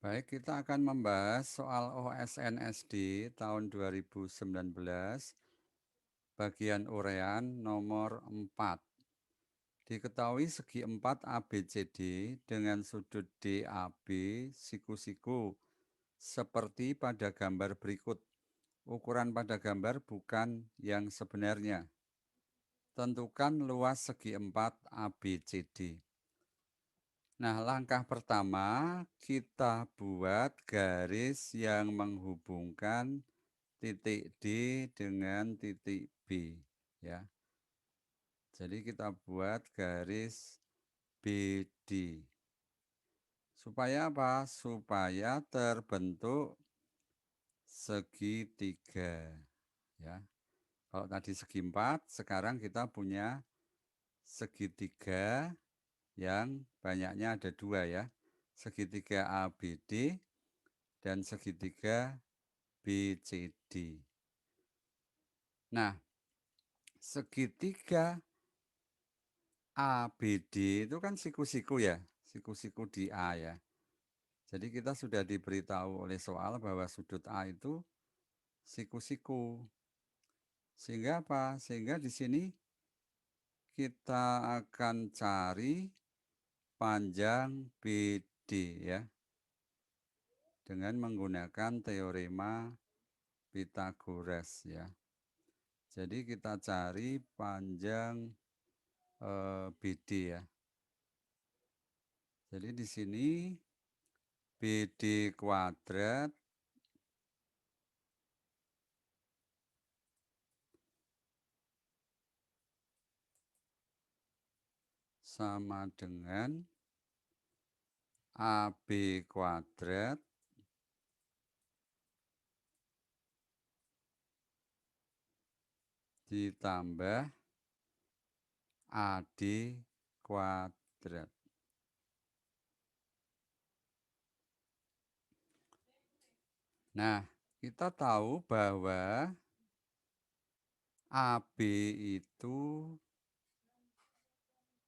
Baik, kita akan membahas soal OSN-SD tahun 2019, bagian urean nomor 4. Diketahui segi 4 ABCD dengan sudut DAB siku-siku seperti pada gambar berikut. Ukuran pada gambar bukan yang sebenarnya. Tentukan luas segi 4 ABCD. Nah, langkah pertama kita buat garis yang menghubungkan titik D dengan titik B, ya. Jadi kita buat garis BD. Supaya apa? Supaya terbentuk segitiga, ya. Kalau tadi segi 4, sekarang kita punya segitiga yang banyaknya ada 2, ya. Segitiga ABD dan segitiga BCD. Nah, segitiga ABD itu kan siku-siku ya, siku-siku di A ya. Jadi kita sudah diberitahu oleh soal bahwa sudut A itu siku-siku. Sehingga apa? Sehingga di sini kita akan cari panjang BD ya, dengan menggunakan teorema Pythagoras ya. Jadi kita cari panjang BD ya. Jadi di sini BD kuadrat sama dengan AB kuadrat ditambah AD kuadrat. Nah, kita tahu bahwa AB itu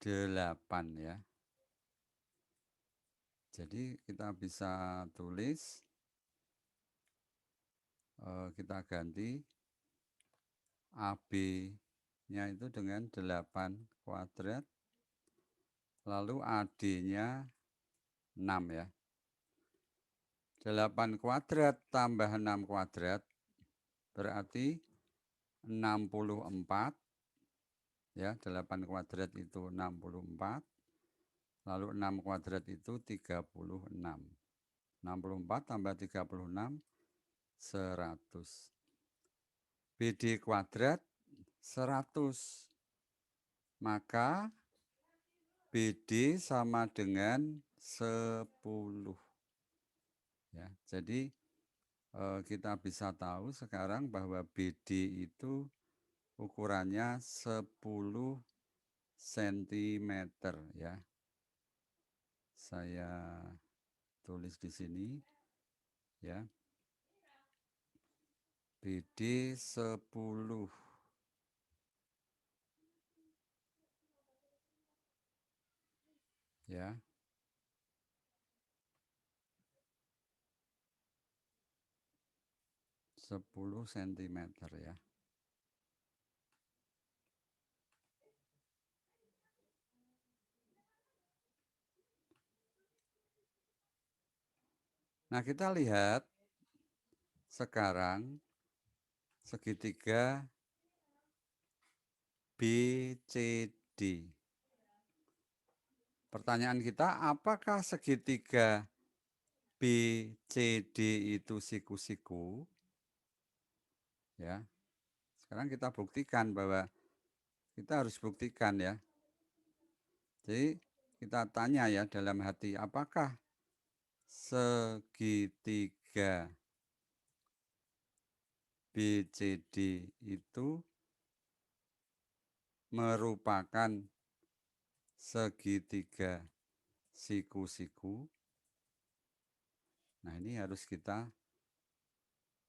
8 ya. Jadi kita bisa tulis, kita ganti AB-nya itu dengan 8 kuadrat, lalu AD-nya 6 ya. 8 kuadrat tambah 6 kuadrat berarti 64 ya. 8 kuadrat itu 64, lalu 6 kuadrat itu 36. 64 tambah 36 100. BD kuadrat 100. Maka BD sama dengan 10 ya. Jadi kita bisa tahu sekarang bahwa BD itu ukurannya 10 cm ya. Saya tulis di sini ya. BD 10 ya. 10 cm ya. Nah, kita lihat sekarang segitiga BCD. Pertanyaan kita, apakah segitiga BCD itu siku-siku? Ya. Sekarang kita buktikan bahwa kita harus buktikan ya. Jadi kita tanya ya dalam hati, apakah segitiga BCD itu merupakan segitiga siku-siku? Nah, ini harus kita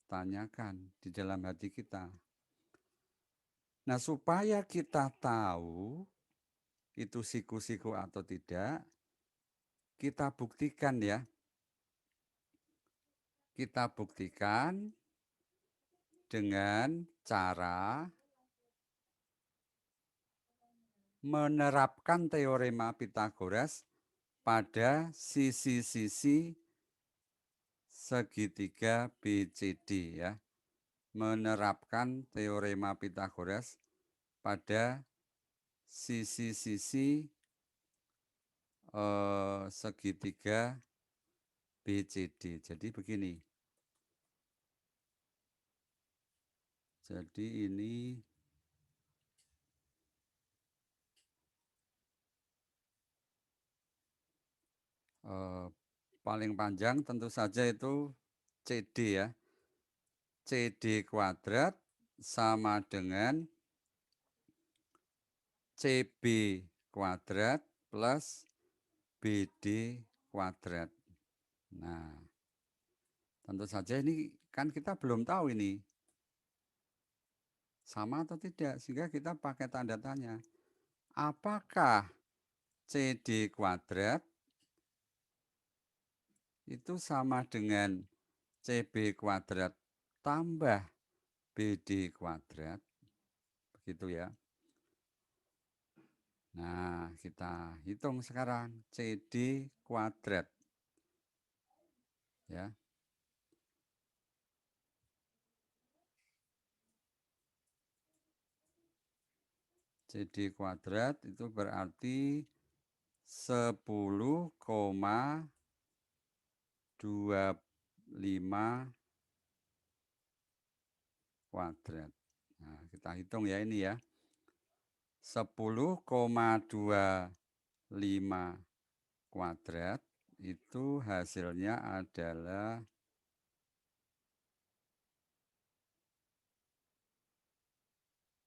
tanyakan di dalam hati kita. Nah, supaya kita tahu itu siku-siku atau tidak, kita buktikan ya. kita buktikan dengan cara menerapkan teorema Pythagoras pada sisi-sisi segitiga BCD ya. Menerapkan teorema Pythagoras pada sisi-sisi segitiga BCD. Jadi begini. Jadi ini paling panjang tentu saja itu CD ya. CD kuadrat sama dengan CB kuadrat plus BD kuadrat. Nah, tentu saja ini kan kita belum tahu ini sama atau tidak, sehingga kita pakai tanda tanya. Apakah CD kuadrat itu sama dengan CB kuadrat tambah BD kuadrat? Begitu ya. Nah, kita hitung sekarang CD kuadrat. Ya. CD kuadrat itu berarti 10,25 kuadrat. Nah, kita hitung ya ini ya. 10,25 kuadrat itu hasilnya adalah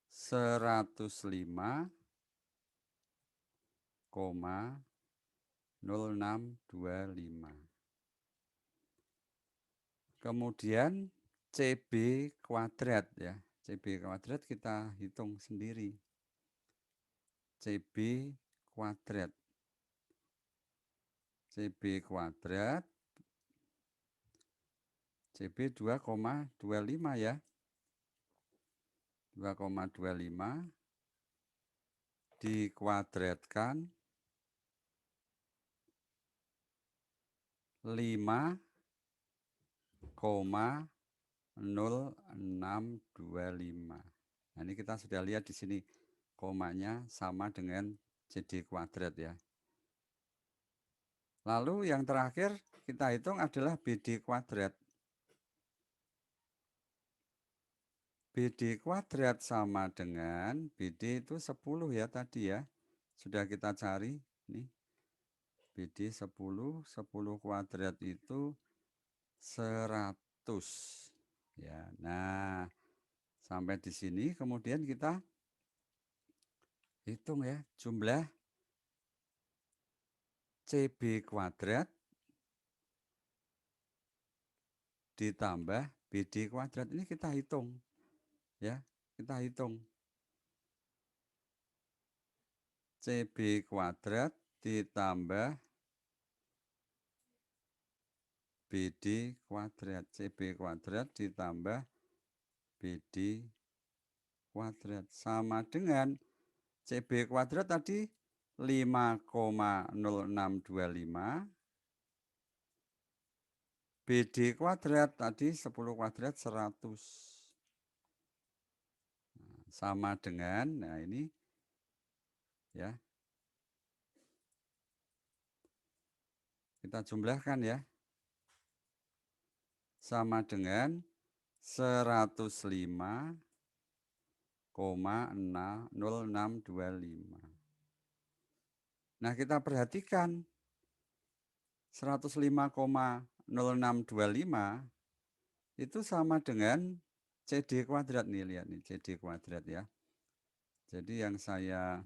105,0625. Kemudian CB kuadrat ya. CB kuadrat kita hitung sendiri. CB kuadrat. CB kuadrat. CB 2,25 ya. 2,25 dikuadratkan 5,0625. Nah, ini kita sudah lihat di sini komanya sama dengan CD kuadrat ya. Lalu yang terakhir kita hitung adalah BD kuadrat. BD kuadrat sama dengan BD itu 10 ya tadi ya. Sudah kita cari nih. BD 10, 10 kuadrat itu 100. Ya, nah sampai di sini kemudian kita hitung ya jumlah CB kuadrat ditambah BD kuadrat. Ini kita hitung ya, kita hitung CB kuadrat ditambah BD kuadrat. CB kuadrat ditambah BD kuadrat sama dengan CB kuadrat tadi 5,0625, BD kuadrat tadi 10 kuadrat 100. Nah, sama dengan, nah ini ya, kita jumlahkan ya, sama dengan 105,0625. Nah, kita perhatikan 105,0625 itu sama dengan CD kuadrat nih, lihat nih CD kuadrat ya. Jadi yang saya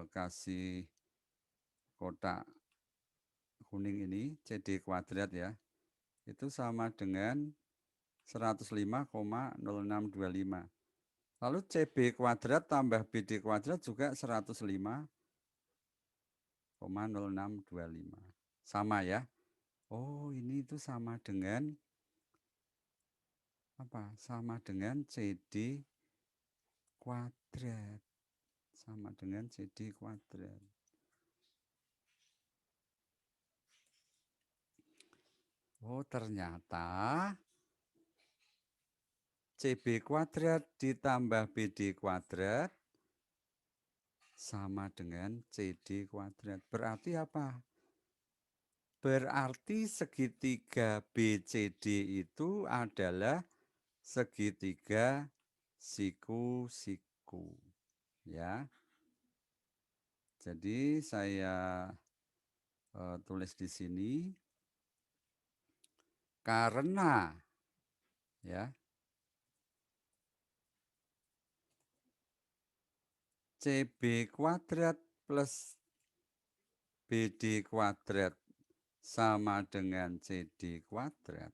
kasih kotak kuning ini CD kuadrat ya. Itu sama dengan 105,0625. Lalu CB kuadrat tambah BD kuadrat juga 105,0625. Sama ya. Oh, ini itu sama dengan apa? Sama dengan CD kuadrat. Sama dengan CD kuadrat. Oh, ternyata CB kuadrat ditambah BD kuadrat sama dengan CD kuadrat. Berarti apa? Berarti segitiga BCD itu adalah segitiga siku-siku. Ya. Jadi saya tulis di sini karena ya CB kuadrat plus BD kuadrat sama dengan CD kuadrat,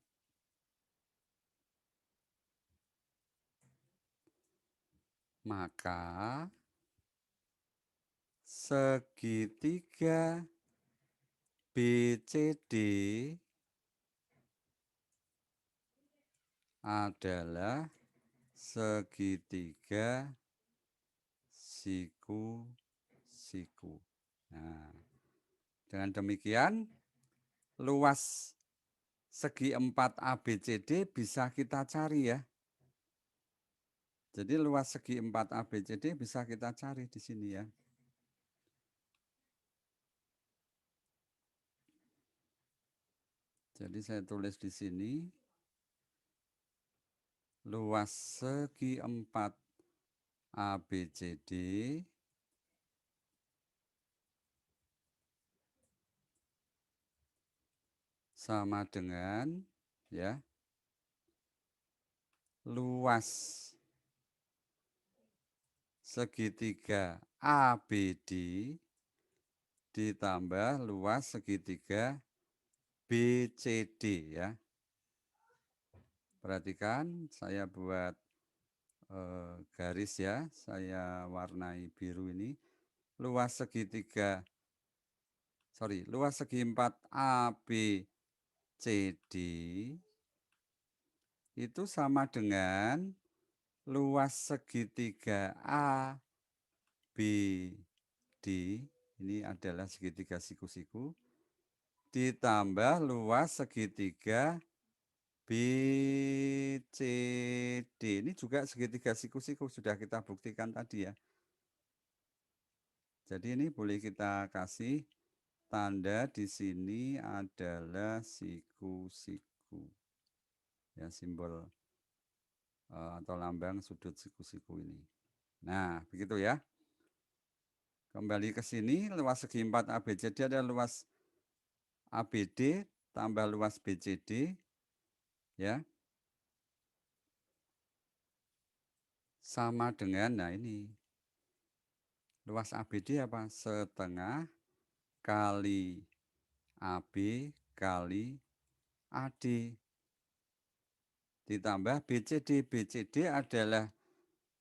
maka segitiga BCD adalah segitiga siku-siku. Nah, dengan demikian luas segi 4 ABCD bisa kita cari ya. Jadi luas segi 4 ABCD bisa kita cari di sini ya. Jadi saya tulis di sini luas segi 4 ABCD sama dengan ya luas segitiga ABD ditambah luas segitiga BCD ya. Perhatikan saya buat garis ya, saya warnai biru ini. Luas segitiga, luas segi 4 ABCD itu sama dengan luas segitiga ABD, ini adalah segitiga siku-siku, ditambah luas segitiga BCD. Ini juga segitiga siku-siku, sudah kita buktikan tadi ya. Jadi ini boleh kita kasih tanda di sini adalah siku-siku. Ya, simbol atau lambang sudut siku-siku ini. Nah, begitu ya. Kembali ke sini, luas segi 4 ABCD adalah luas ABD tambah luas BCD ya. Sama dengan, nah ini luas ABD apa? Setengah kali AB kali AD ditambah BCD. BCD adalah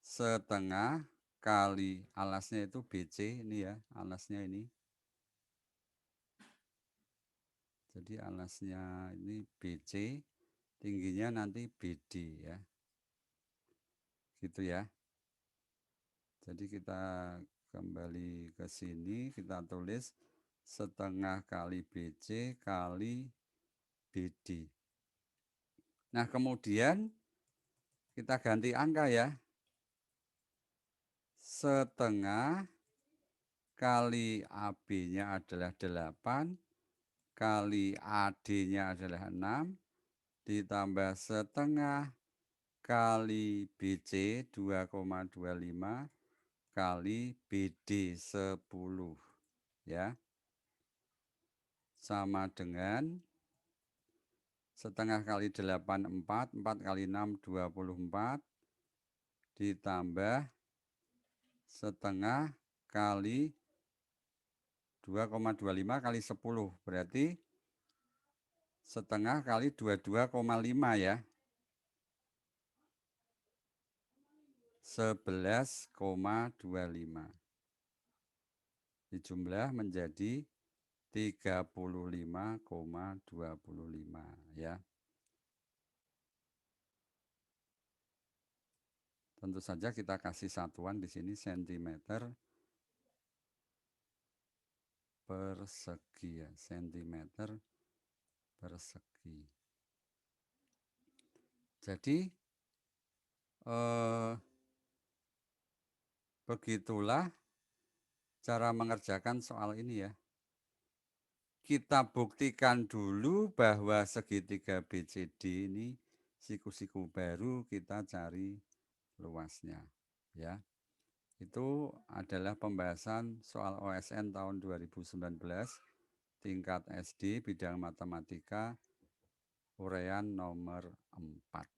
setengah kali alasnya itu BC ini ya, alasnya ini. Jadi alasnya ini BC, tingginya nanti BD ya. Gitu ya. Jadi kita kembali ke sini, kita tulis setengah kali BC kali BD. Nah, kemudian kita ganti angka ya. Setengah kali AB-nya adalah 8, kali AD-nya adalah 6, ditambah setengah kali BC 2,25 kali BD 10 ya. Sama dengan setengah kali 8 4, 4 kali 6 24 ditambah setengah kali 2,25 kali 10 berarti setengah kali 22,5 ya. 11,25 dijumlah menjadi 35,25 ya. Tentu saja kita kasih satuan di sini sentimeter persegi ya, sentimeter persegi. Jadi begitulah cara mengerjakan soal ini ya. Kita buktikan dulu bahwa segitiga BCD ini siku-siku baru, kita cari luasnya ya. Itu adalah pembahasan soal OSN tahun 2019 tingkat SD bidang matematika uraian nomor 4.